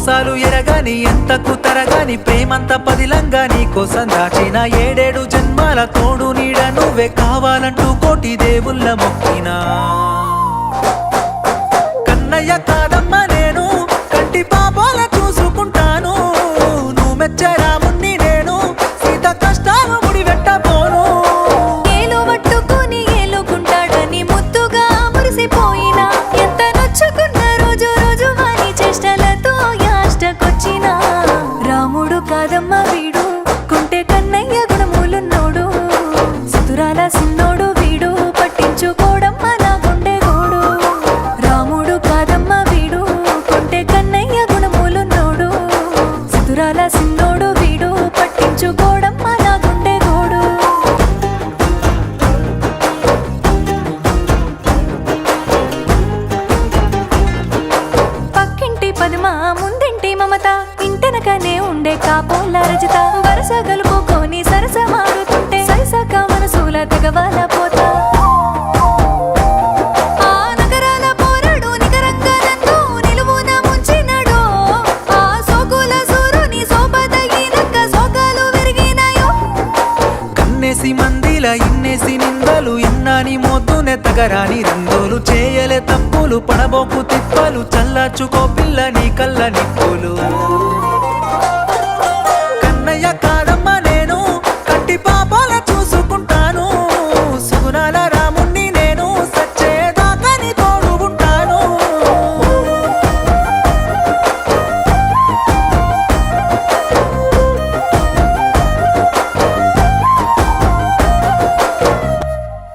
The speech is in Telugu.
మోసాలు ఎరగాని ఎంతకు తరగాని ప్రేమంత పదిలంగా నీ కోసం దాచిన 7 జన్మాల తోడు నీడ నువ్వే కావాలంటూ కోటి దేవుళ్ళ మొక్కినా కన్నయ్య కాదమ్మా నేను కంటి పాపాల చూసుకుంటాను నువ్వు మెచ్చరా మున్ని నేను సీత కష్టాలు ముడి పెట్టబోను ఏలు పట్టుకుని ఏలుకుంటాడని ముద్దుగా మురిసిపోయినా ఎంత నొచ్చుకున్న రోజు రోజు వాని చేష్టలతో యాష్టకొచ్చిన రాముడు కాదమ్మ వీడు కుంటే కన్నయ్య గుణములున్నోడు సుతురాల సిన్నోడు వీడు పట్టించుకోడమ్మ నా గుండె గోడు రాముడు కాదమ్మ వీడు కుంటే కన్నయ్య గుణములున్నోడు సుతురాల సిన్నోడు వీడు పట్టించుకోడమ్మ నా గుండె గోడు పక్కింటి పద్మ ముందింటి మమత ఇంటెనకనే ఉండే కాపోల రజత వరస గలుపుకొని సరస మారుతుంటే సరిసక మనసుల తెగవాల పోతా ఆ నగరాల పోరాడు నికరంగా నన్ను నిలువున ముంచినడో ఆ సోకుల సూరుని సోపదగినక్క సోకాలు విరిగినాయో కన్నేసి మందిల ఇన్నేసి నిందలు ఇన్నాని మోతునే తగరాని రంగులు చేయలే తప్పులు పడబోకు తిప్పలు చల్లార్చుకో పిల్ల నీ కళ్ళ నిప్పులు